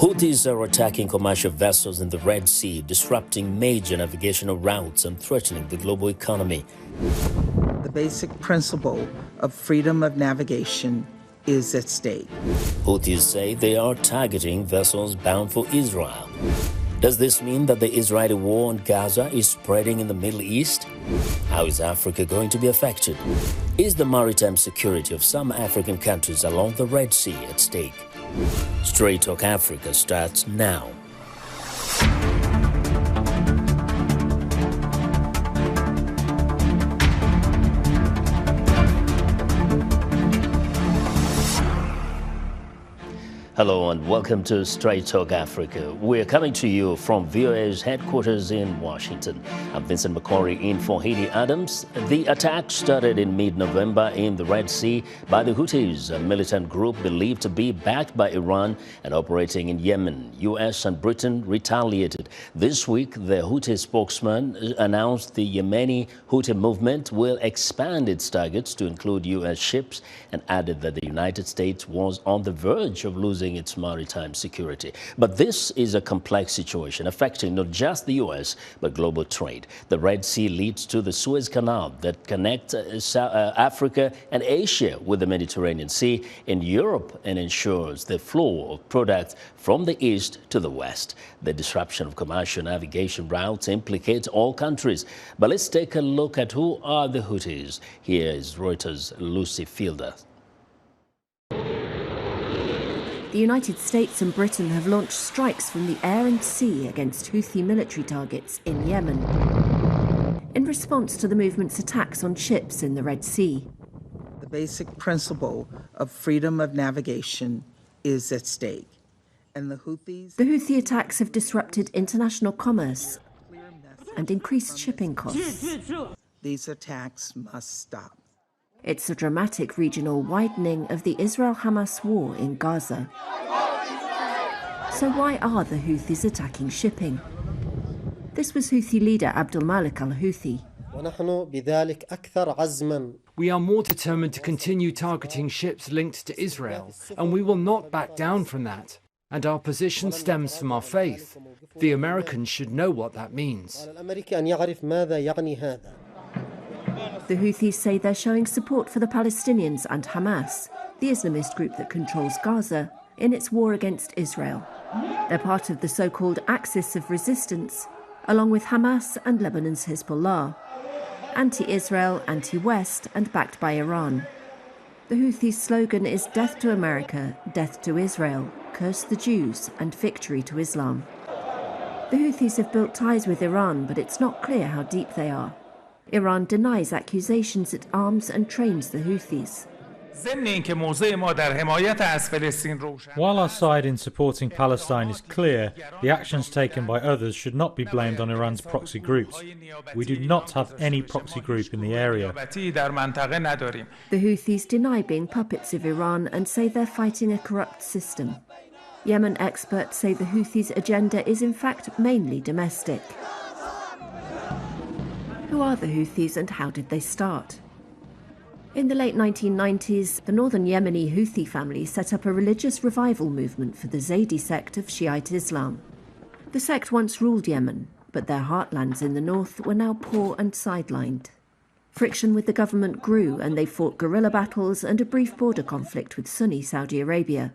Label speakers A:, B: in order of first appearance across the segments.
A: Houthis are attacking commercial vessels in the Red Sea, disrupting major navigational routes and threatening the global economy.
B: The basic principle of freedom of navigation is at stake.
A: Houthis say they are targeting vessels bound for Israel. Does this mean that the Israeli war on Gaza is spreading in the Middle East? How is Africa going to be affected? Is the maritime security of some African countries along the Red Sea at stake? Straight Talk Africa starts now. Hello and welcome to Straight Talk Africa. We're coming to you from VOA's headquarters in Washington. I'm Vincent Makori in for Haiti Adams. The attack started in mid-November in the Red Sea by the Houthis, a militant group believed to be backed by Iran and operating in Yemen. U.S. and Britain retaliated. This week, the Houthi spokesman announced the Yemeni Houthi movement will expand its targets to include U.S. ships and added that the United States was on the verge of losing its maritime security. But this is a complex situation affecting not just the U.S. but global trade. The Red Sea leads to the Suez Canal that connects Africa and Asia with the Mediterranean Sea in Europe and ensures the flow of products from the east to the west. The disruption of commercial navigation routes implicates all countries. But let's take a look at who are the Houthis. Here is Reuters' Lucy Fielder.
C: The United States and Britain have launched strikes from the air and sea against Houthi military targets in Yemen, in response to the movement's attacks on ships in the Red Sea.
B: The basic principle of freedom of navigation is at stake. And the
C: Houthi attacks have disrupted international commerce and increased shipping costs.
B: These attacks must stop.
C: It's a dramatic regional widening of the Israel-Hamas war in Gaza. So why are the Houthis attacking shipping? This was Houthi leader Abdul Malik al-Houthi.
D: We are more determined to continue targeting ships linked to Israel, and we will not back down from that. And our position stems from our faith. The Americans should know what that means.
C: The Houthis say they're showing support for the Palestinians and Hamas, the Islamist group that controls Gaza, in its war against Israel. They're part of the so-called Axis of Resistance, along with Hamas and Lebanon's Hezbollah, anti-Israel, anti-West, and backed by Iran. The Houthis' slogan is "Death to America, death to Israel, curse the Jews, and victory to Islam." The Houthis have built ties with Iran, but it's not clear how deep they are. Iran denies accusations it arms and trains the Houthis.
E: While our side in supporting Palestine is clear, the actions taken by others should not be blamed on Iran's proxy groups. We do not have any proxy group in the area.
C: The Houthis deny being puppets of Iran and say they're fighting a corrupt system. Yemen experts say the Houthis' agenda is in fact mainly domestic. Who are the Houthis and how did they start? In the late 1990s, the northern Yemeni Houthi family set up a religious revival movement for the Zaydi sect of Shiite Islam. The sect once ruled Yemen, but their heartlands in the north were now poor and sidelined. Friction with the government grew and they fought guerrilla battles and a brief border conflict with Sunni Saudi Arabia.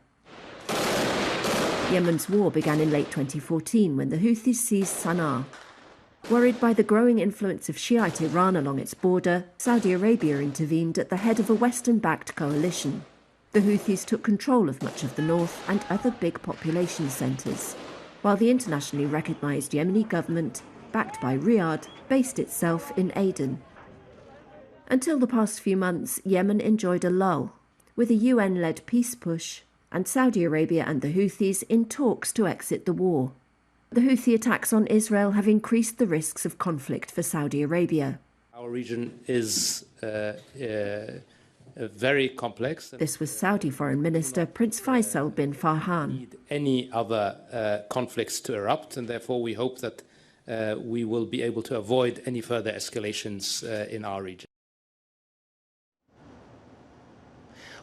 C: Yemen's war began in late 2014 when the Houthis seized Sana'a. Worried by the growing influence of Shiite Iran along its border, Saudi Arabia intervened at the head of a Western-backed coalition. The Houthis took control of much of the north and other big population centres, while the internationally recognised Yemeni government, backed by Riyadh, based itself in Aden. Until the past few months, Yemen enjoyed a lull, with a UN-led peace push, and Saudi Arabia and the Houthis in talks to exit the war. The Houthi attacks on Israel have increased the risks of conflict for Saudi Arabia.
F: Our region is very complex.
C: This was Saudi Foreign Minister Prince Faisal bin Farhan.
F: Any other conflicts to erupt, and therefore we hope that we will be able to avoid any further escalations in our region.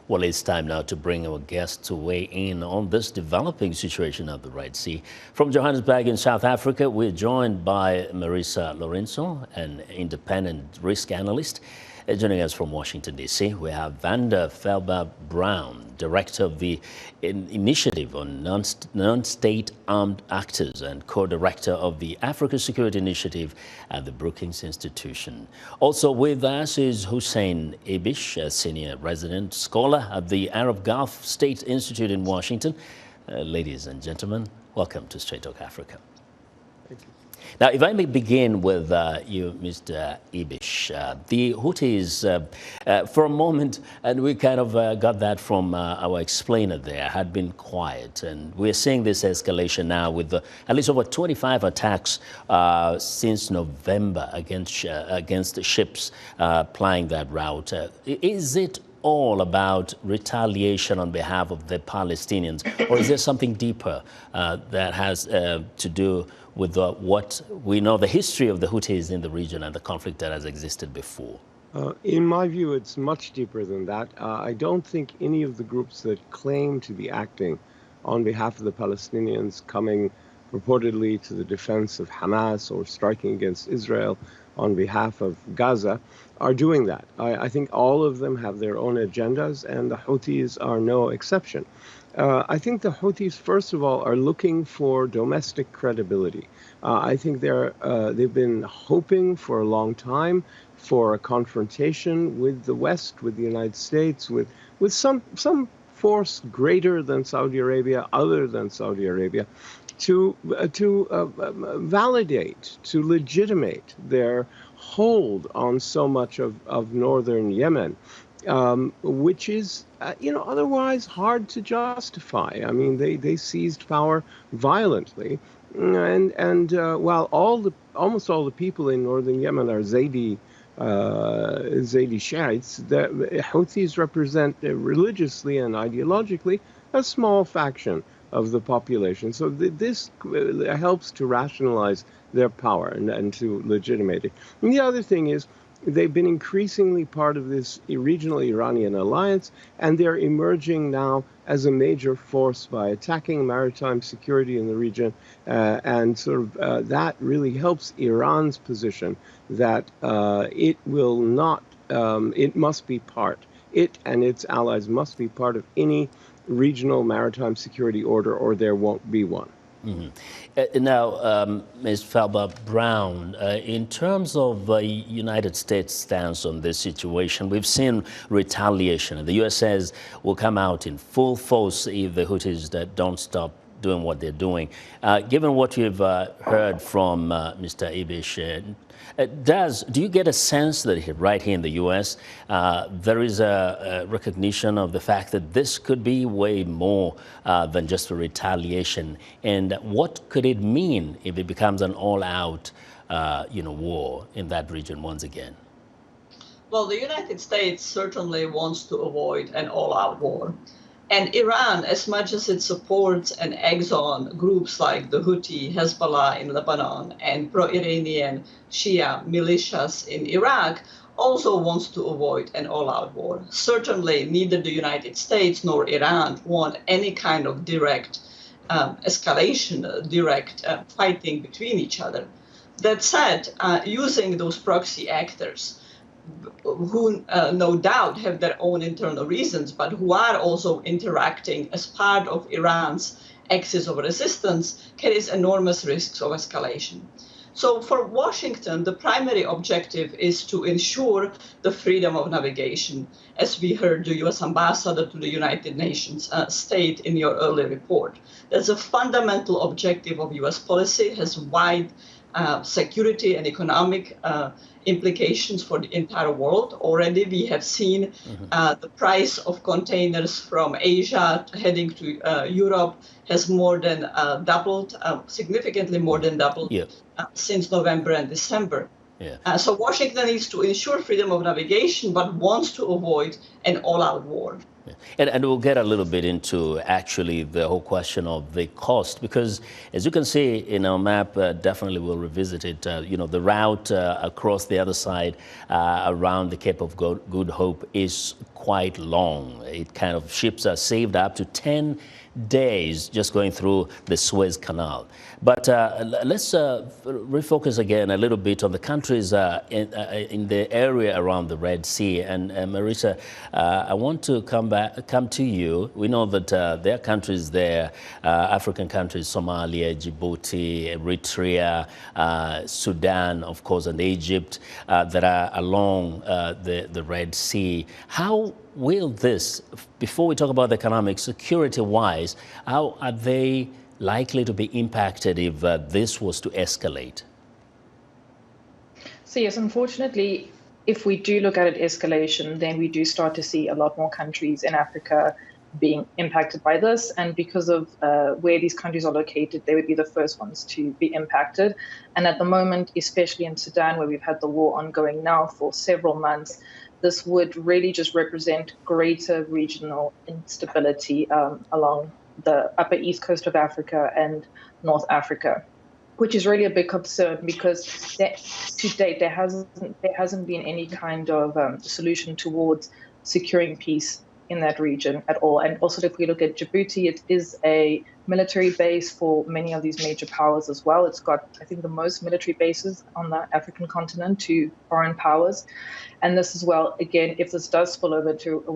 A: Well, it's time now to bring our guests to weigh in on this developing situation of the Red Sea. From Johannesburg in South Africa, we're joined by Marisa Lourenço, an independent risk analyst. Joining us from Washington, D.C., we have Vanda Felbab-Brown, director of the Initiative on Nonstate Armed Actors and co-director of the Africa Security Initiative at the Brookings Institution. Also with us is Hussein Ibish, a senior resident scholar at the Arab Gulf State Institute in Washington. Ladies and gentlemen, welcome to Straight Talk Africa. Thank you. Now, if I may begin with you, Mr. Ibish, the Houthis, for a moment, and we kind of got that from our explainer there, had been quiet. And we're seeing this escalation now with at least over 25 attacks since November against the ships plying that route. Is it all about retaliation on behalf of the Palestinians, or is there something deeper that has to do with what we know, the history of the Houthis in the region and the conflict that has existed before?
G: In my view, it's much deeper than that. I don't think any of the groups that claim to be acting on behalf of the Palestinians, coming purportedly to the defense of Hamas or striking against Israel on behalf of Gaza, are doing that. I think all of them have their own agendas, and the Houthis are no exception. I think the Houthis, first of all, are looking for domestic credibility. I think they've been hoping for a long time for a confrontation with the West, with the United States, with some force greater than Saudi Arabia, other than Saudi Arabia, to validate, to legitimate their hold on so much of northern Yemen, which is, otherwise hard to justify. I mean, they seized power violently, and while almost all the people in northern Yemen are Zaydi Shiites, the Houthis represent religiously and ideologically a small faction of the population. So this helps to rationalize their power and to legitimate it. And the other thing is, they've been increasingly part of this regional Iranian alliance, and they're emerging now as a major force by attacking maritime security in the region, and sort of that really helps Iran's position that it will not, it must be part, it and its allies must be part of any regional maritime security order, or there won't be one.
A: Mm-hmm. Now, Ms. Felbab-Brown, in terms of the United States' stance on this situation, we've seen retaliation. The U.S. says will come out in full force if the Houthis don't stop doing what they're doing. Given what you've heard from Mr. Ibish, do you get a sense that right here in the U.S. There is a recognition of the fact that this could be way more than just a retaliation? And what could it mean if it becomes an all-out, war in that region once again?
H: Well, the United States certainly wants to avoid an all-out war. And Iran, as much as it supports and eggs on groups like the Houthi, Hezbollah in Lebanon, and pro-Iranian Shia militias in Iraq, also wants to avoid an all-out war. Certainly, neither the United States nor Iran want any kind of direct escalation, direct fighting between each other. That said, using those proxy actors, who no doubt have their own internal reasons, but who are also interacting as part of Iran's axis of resistance, carries enormous risks of escalation. So for Washington, the primary objective is to ensure the freedom of navigation, as we heard the U.S. ambassador to the United Nations state in your earlier report. That's a fundamental objective of U.S. policy, has wide security and economic implications for the entire world. Already we have seen the price of containers from Asia heading to Europe has more than doubled, significantly more than doubled since November and December. So Washington needs to ensure freedom of navigation, but wants to avoid an all-out war.
A: And we'll get a little bit into actually the whole question of the cost, because as you can see in our map, definitely we'll revisit it, the route across the other side around the Cape of Good Hope is quite long. It kind of, ships are saved up to 10 days just going through the Suez Canal. But let's refocus again a little bit on the countries in the area around the Red Sea. And Marisa, I want to come to you. We know that there are countries there, African countries, Somalia, Djibouti, Eritrea, Sudan, of course, and Egypt, that are along the Red Sea. How will this, before we talk about the economic, security-wise, how are they likely to be impacted if this was to escalate?
I: So yes, unfortunately, if we do look at an escalation, then we do start to see a lot more countries in Africa being impacted by this. And because of where these countries are located, they would be the first ones to be impacted. And at the moment, especially in Sudan, where we've had the war ongoing now for several months, this would really just represent greater regional instability along the upper east coast of Africa and North Africa, which is really a big concern because to date there hasn't been any kind of solution towards securing peace in that region at all. And also, if we look at Djibouti, it is a military base for many of these major powers as well. It's got, I think, the most military bases on the African continent to foreign powers. And this as well, again, if this does spill over to a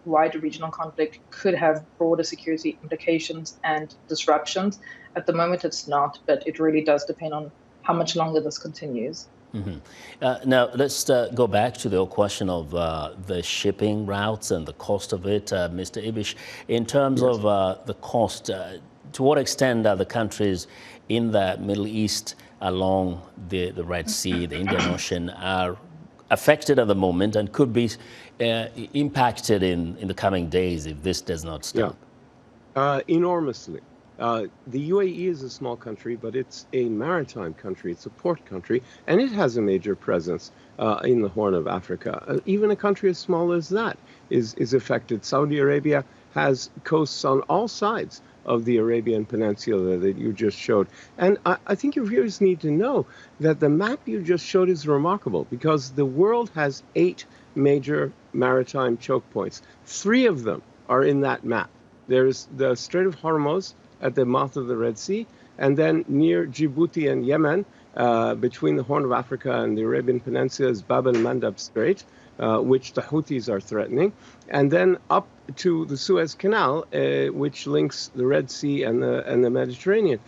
I: wider regional conflict, could have broader security implications and disruptions. At the moment, it's not, but it really does depend on how much longer this continues.
A: Mm-hmm. Now, let's go back to the question of the shipping routes and the cost of it. Mr. Ibish, in terms of the cost, to what extent are the countries in the Middle East along the Red Sea, the Indian Ocean, are affected at the moment and could be impacted in the coming days if this does not stop?
G: Yeah. Enormously. The UAE is a small country, but it's a maritime country. It's a port country, and it has a major presence in the Horn of Africa. Even a country as small as that is affected. Saudi Arabia has coasts on all sides of the Arabian Peninsula that you just showed. And I think your viewers need to know that the map you just showed is remarkable because the world has 8 major maritime choke points. 3 of them are in that map. There's the Strait of Hormuz at the mouth of the Red Sea, and then near Djibouti and Yemen, between the Horn of Africa and the Arabian Peninsula, is Bab el-Mandab Strait, which the Houthis are threatening, and then up to the Suez Canal, which links the Red Sea and the Mediterranean.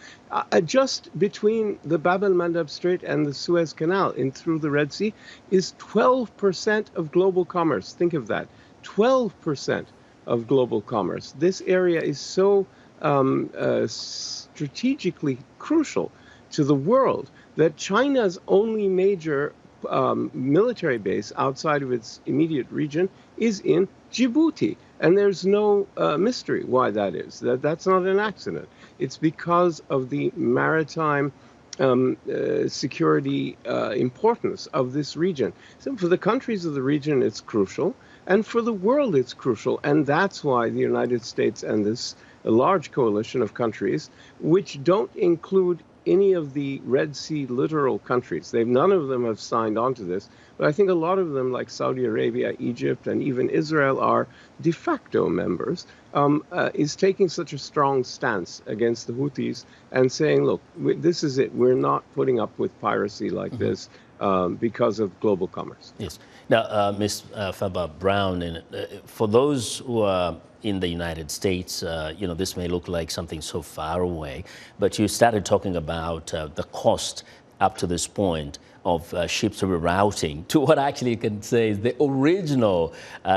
G: Just between the Bab el-Mandab Strait and the Suez Canal and through the Red Sea is 12% of global commerce. Think of that, 12% of global commerce. This area is so strategically crucial to the world that China's only major military base outside of its immediate region is in Djibouti. And there's no mystery why that is. That's not an accident. It's because of the maritime security importance of this region. So for the countries of the region, it's crucial. And for the world, it's crucial. And that's why the United States and this large coalition of countries, which don't include any of the Red Sea littoral countries. None of them have signed on to this, but I think a lot of them, like Saudi Arabia, Egypt, and even Israel, are de facto members, is taking such a strong stance against the Houthis and saying, look, this is it. We're not putting up with piracy like this because of global commerce.
A: Yes. Now, Ms. Felbab-Brown, for those who are in the United States, you know, this may look like something so far away, but you started talking about the cost up to this point of ships rerouting to what actually you can say is the original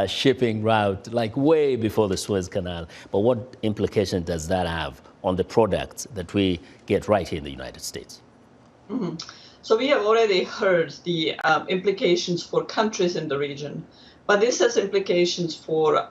A: shipping route, like way before the Suez Canal. But what implication does that have on the products that we get right here in the United States?
H: Mm-hmm. So we have already heard the implications for countries in the region, but this has implications for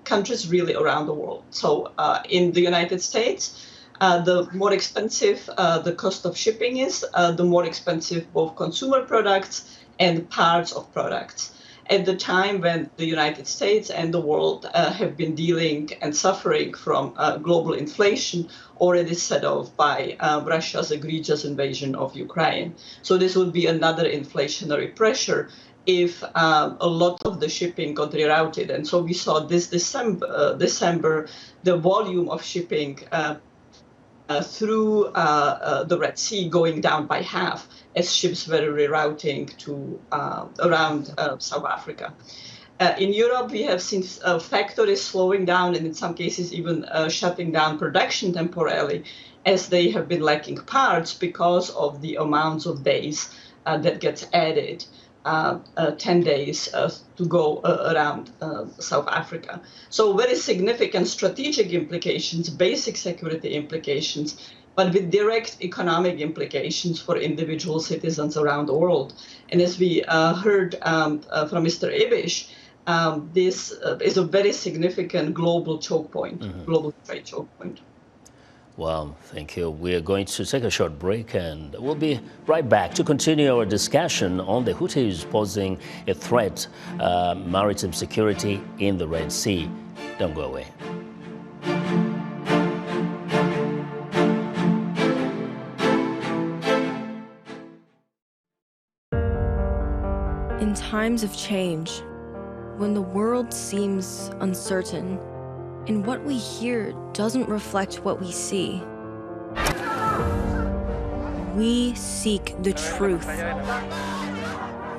H: countries really around the world. So in the United States, the more expensive the cost of shipping is, the more expensive both consumer products and parts of products. At the time when the United States and the world have been dealing and suffering from global inflation already set off by Russia's egregious invasion of Ukraine. So this would be another inflationary pressure. if a lot of the shipping got rerouted. And so we saw this December the volume of shipping through the Red Sea going down by half as ships were rerouting to around South Africa. In Europe, we have seen factories slowing down and in some cases even shutting down production temporarily as they have been lacking parts because of the amounts of days that gets added, 10 days to go around South Africa. So very significant strategic implications, basic security implications, but with direct economic implications for individual citizens around the world. And as we heard from Mr. Ibish, this is a very significant global choke point, global trade choke point.
A: Well, thank you. We are going to take a short break and we'll be right back to continue our discussion on the Houthis posing a threat, maritime security in the Red Sea. Don't go away.
J: In times of change, when the world seems uncertain, and what we hear doesn't reflect what we see, we seek the truth.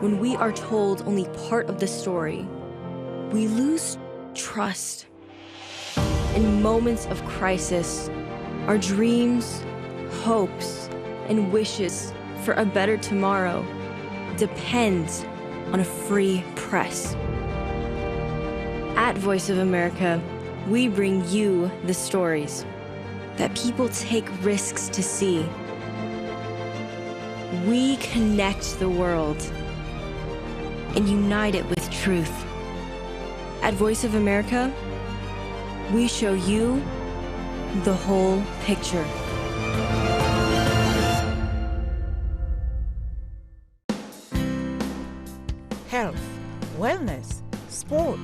J: When we are told only part of the story, we lose trust. In moments of crisis, our dreams, hopes, and wishes for a better tomorrow depends on a free press. At Voice of America, we bring you the stories that people take risks to see. We connect the world and unite it with truth. At Voice of America, we show you the whole picture.
K: Health, wellness, sport,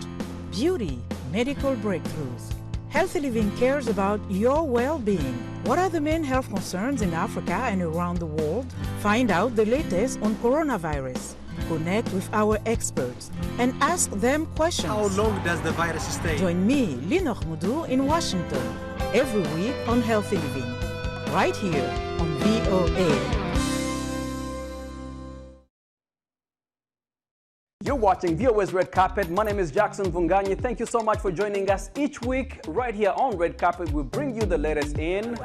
K: beauty, medical breakthroughs. Healthy Living cares about your well-being. What are the main health concerns in Africa and around the world? Find out the latest on coronavirus. Connect with our experts and ask them questions.
L: How long does the virus stay?
K: Join me, Linor Moudou, in Washington, every week on Healthy Living, right here on VOA.
M: You're watching VOA's Red Carpet. My name is Jackson Vunganyi. Thank you so much for joining us each week right here on Red Carpet. We bring you the latest in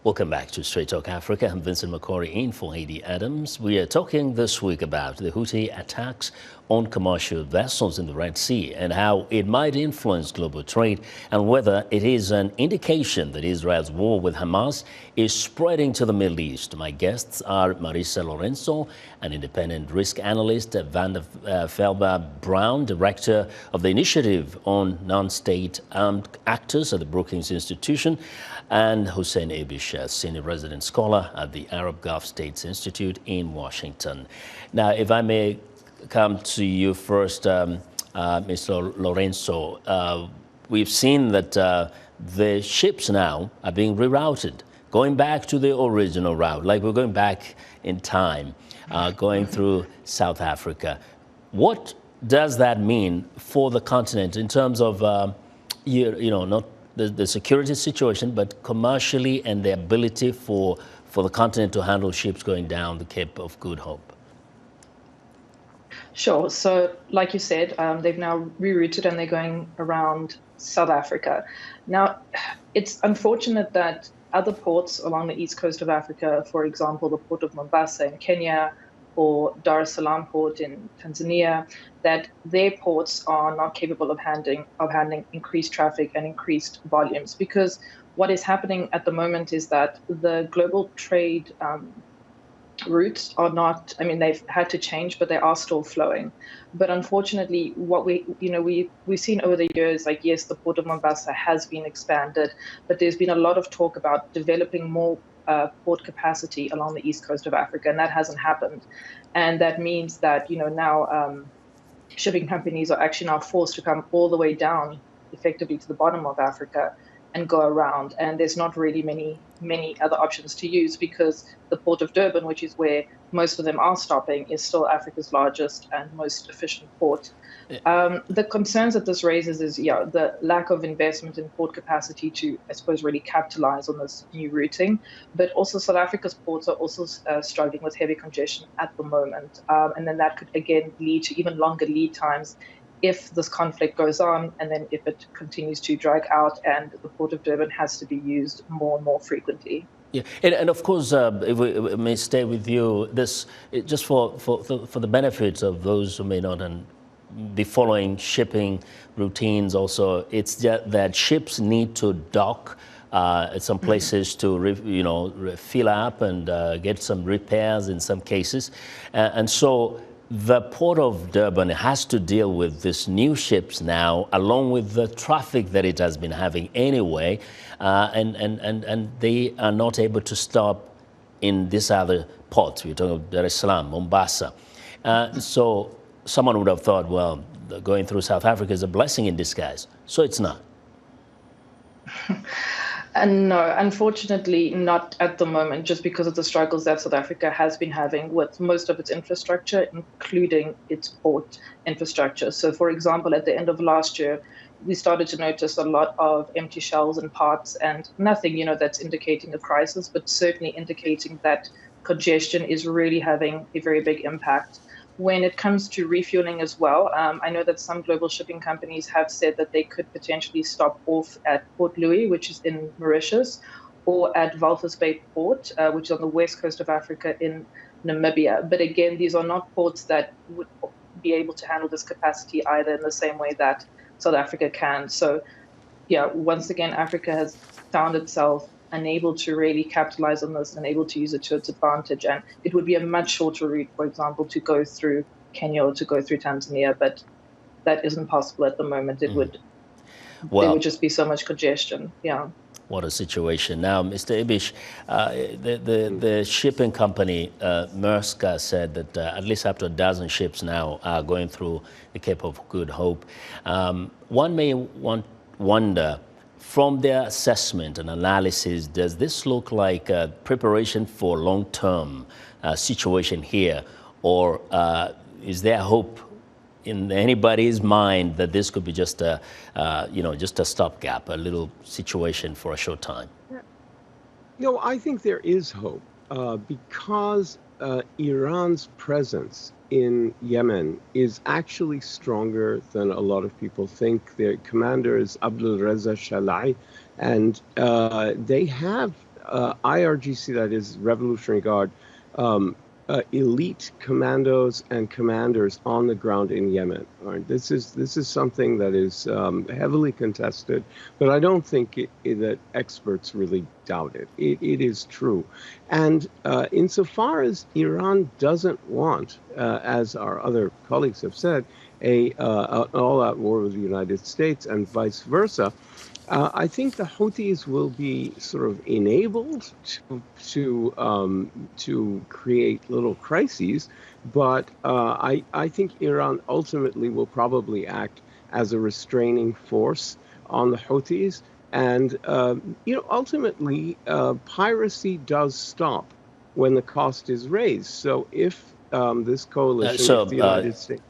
A: Welcome back to Straight Talk Africa. I'm Vincent Makori in for Haiti Adams. We are talking this week about the Houthi attacks on commercial vessels in the Red Sea and how it might influence global trade and whether it is an indication that Israel's war with Hamas is spreading to the Middle East. My guests are Marisa Lourenço, an independent risk analyst at Vanda Felbab-Brown, director of the Initiative on Nonstate Armed Actors at the Brookings Institution, and Hussein Ibish, a senior resident scholar at the Arab Gulf States Institute in Washington. Now, if I may come to you first, Mr. Lourenço, we've seen that the ships now are being rerouted, going back to the original route, like we're going back in time, going through South Africa. What does that mean for the continent in terms of, not the security situation, but commercially and the ability for the continent to handle ships going down the Cape of Good Hope?
I: Sure. So like you said, they've now rerouted and they're going around South Africa. Now, it's unfortunate that other ports along the east coast of Africa, for example, the port of Mombasa in Kenya or Dar es Salaam port in Tanzania, that their ports are not capable of handling increased traffic and increased volumes. Because what is happening at the moment is that the global trade routes are not, I mean, they've had to change, but they are still flowing. But unfortunately, what we've seen over the years, like, yes, the port of Mombasa has been expanded, but there's been a lot of talk about developing more port capacity along the east coast of Africa, and that hasn't happened. And that means that, now shipping companies are actually now forced to come all the way down effectively to the bottom of Africa and go around. And there's not really many other options to use, because the port of Durban, which is where most of them are stopping, is still Africa's largest and most efficient port. The concerns that this raises is, the lack of investment in port capacity to, I suppose, really capitalize on this new routing. But also South Africa's ports are also struggling with heavy congestion at the moment. And then that could, again, lead to even longer lead times if this conflict goes on, and then if it continues to drag out, and the port of Durban has to be used more and more frequently.
A: Yeah, and of course, if we may stay with you, this just for the benefits of those who may not be following shipping routines. Also, it's that ships need to dock at some places to fill up and get some repairs in some cases, and so the port of Durban has to deal with these new ships now, along with the traffic that it has been having anyway, and they are not able to stop in this other ports. We're talking about Dar es Salaam, Mombasa. So someone would have thought, well, going through South Africa is a blessing in disguise. So it's not.
I: And no, unfortunately not at the moment, just because of the struggles that South Africa has been having with most of its infrastructure, including its port infrastructure. So, for example, at the end of last year, we started to notice a lot of empty shells and parts, and nothing, that's indicating a crisis, but certainly indicating that congestion is really having a very big impact. When it comes to refueling as well, I know that some global shipping companies have said that they could potentially stop off at Port Louis, which is in Mauritius, or at Walvis Bay Port, which is on the west coast of Africa in Namibia. But again, these are not ports that would be able to handle this capacity either in the same way that South Africa can. So, once again, Africa has found itself unable to really capitalize on this and able to use it to its advantage. And it would be a much shorter route, for example, to go through Kenya or to go through Tanzania, but that isn't possible at the moment. There would just be so much congestion. Yeah.
A: What a situation. Now, Mr. Ibish, the shipping company, Maersk, said that at least up to a dozen ships now are going through the Cape of Good Hope. One may wonder, from their assessment and analysis, does this look like a preparation for long-term situation here, or is there hope in anybody's mind that this could be just a stopgap, a little situation for a short time?
G: No, I think there is hope because Iran's presence in Yemen is actually stronger than a lot of people think. Their commander is Abdul Reza Shalai, and they have IRGC, that is Revolutionary Guard, elite commandos and commanders on the ground in Yemen. Right? This is something that is heavily contested, but I don't think that experts really doubt it. It is true. And insofar as Iran doesn't want, as our other colleagues have said, an all-out war with the United States and vice versa, I think the Houthis will be sort of enabled to create little crises, but I think Iran ultimately will probably act as a restraining force on the Houthis, and ultimately piracy does stop when the cost is raised. So if this coalition, if the United States.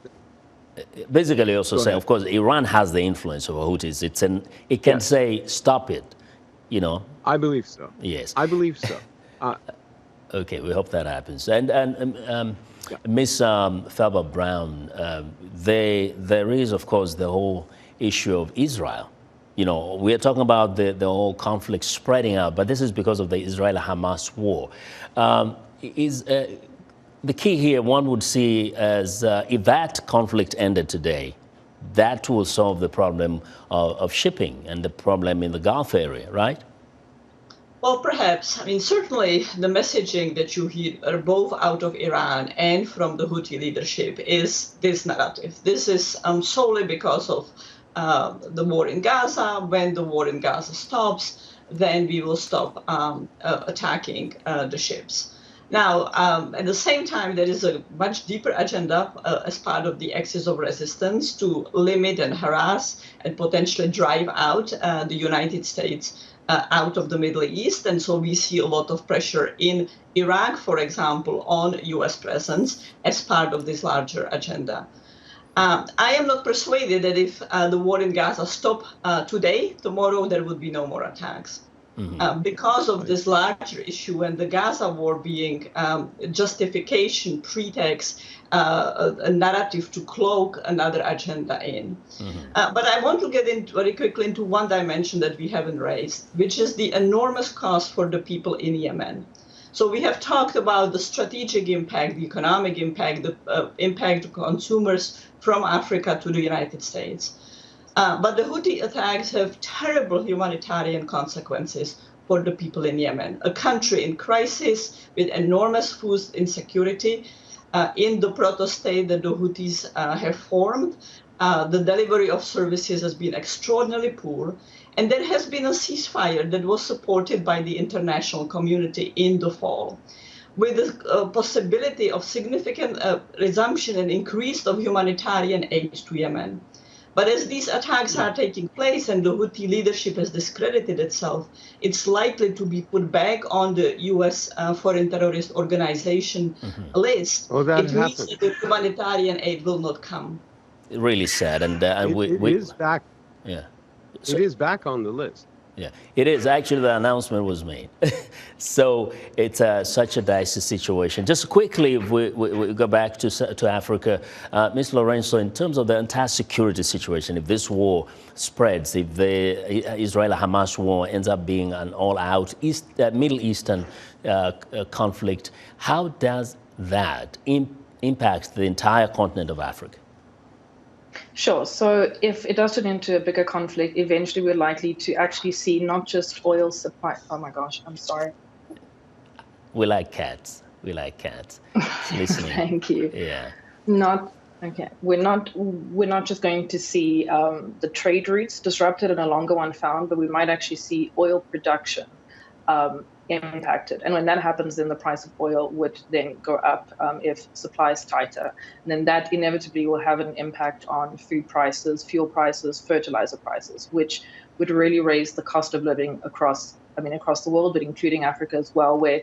A: Basically, also saying, of course, Iran has the influence over Houthis. It can say, stop it,
G: I believe so.
A: Yes.
G: I believe so.
A: Okay, we hope that happens. And Ms. Felbab-Brown, there is, of course, the whole issue of Israel. We are talking about the whole conflict spreading out, but this is because of the Israel-Hamas war. The key here, one would see, as if that conflict ended today, that will solve the problem of shipping and the problem in the Gulf area, right?
H: Well, perhaps. I mean, certainly the messaging that you hear both out of Iran and from the Houthi leadership is this narrative. This is solely because of the war in Gaza. When the war in Gaza stops, then we will stop attacking the ships. Now, at the same time, there is a much deeper agenda as part of the axis of resistance to limit and harass and potentially drive out the United States out of the Middle East. And so we see a lot of pressure in Iraq, for example, on U.S. presence as part of this larger agenda. I am not persuaded that if the war in Gaza stopped today, tomorrow there would be no more attacks. Because of this larger issue and the Gaza war being justification, pretext, a narrative to cloak another agenda in. But I want to get in very quickly into one dimension that we haven't raised, which is the enormous cost for the people in Yemen. So we have talked about the strategic impact, the economic impact, the impact to consumers from Africa to the United States. But the Houthi attacks have terrible humanitarian consequences for the people in Yemen, a country in crisis with enormous food insecurity. In the proto-state that the Houthis have formed, the delivery of services has been extraordinarily poor. And there has been a ceasefire that was supported by the international community in the fall, with the possibility of significant resumption and increase of humanitarian aid to Yemen. But as these attacks are taking place and the Houthi leadership has discredited itself, it's likely to be put back on the U.S. foreign terrorist organization list. It means that the humanitarian aid will not come.
A: Really sad. And
G: it is back.
A: Yeah.
G: It is back on the list.
A: Yeah, it is. Actually, the announcement was made. So it's such a dicey situation. Just quickly, we go back to Africa. Ms. Lourenço, in terms of the entire security situation, if this war spreads, if the Israel-Hamas war ends up being an all-out Middle Eastern conflict, how does that impact the entire continent of Africa?
I: Sure. So if it does turn into a bigger conflict, eventually we're likely to actually see not just oil supply. Oh my gosh, I'm sorry.
A: We like cats. We like cats. Listening.
I: Thank you.
A: Yeah.
I: We're not just going to see the trade routes disrupted and a longer one found, but we might actually see oil production impacted. And when that happens, then the price of oil would then go up if supply is tighter. And then that inevitably will have an impact on food prices, fuel prices, fertilizer prices, which would really raise the cost of living across the world, but including Africa as well, where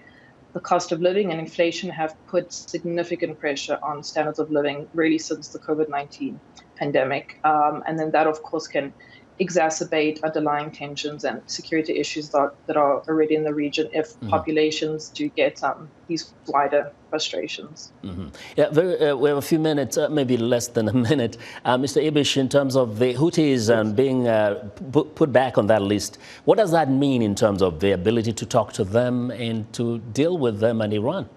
I: the cost of living and inflation have put significant pressure on standards of living really since the COVID-19 pandemic. And then that, of course, can exacerbate underlying tensions and security issues that are already in the region if populations do get these wider frustrations.
A: Yeah, we have a few minutes, maybe less than a minute. Mr. Ibish, in terms of the Houthis being put back on that list, what does that mean in terms of the ability to talk to them and to deal with them and Iran?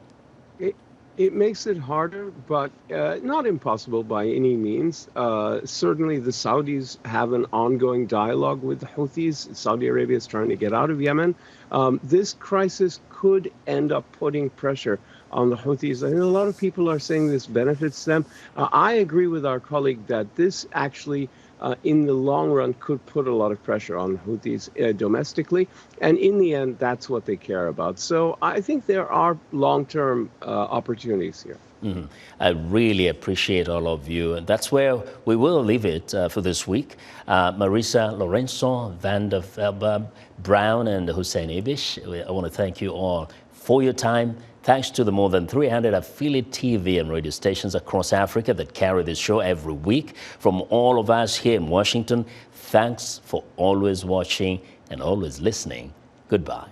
G: It makes it harder, but not impossible by any means. Certainly the Saudis have an ongoing dialogue with the Houthis. Saudi Arabia is trying to get out of Yemen. This crisis could end up putting pressure on the Houthis. I think a lot of people are saying this benefits them. I agree with our colleague that this actually in the long run could put a lot of pressure on Houthis domestically. And in the end, that's what they care about. So I think there are long-term opportunities here.
A: I really appreciate all of you. And that's where we will leave it for this week. Marisa Lourenço, Vanda Felbab-Brown, and Hussein Ibish, I want to thank you all for your time. Thanks to the more than 300 affiliate TV and radio stations across Africa that carry this show every week. From all of us here in Washington, thanks for always watching and always listening. Goodbye.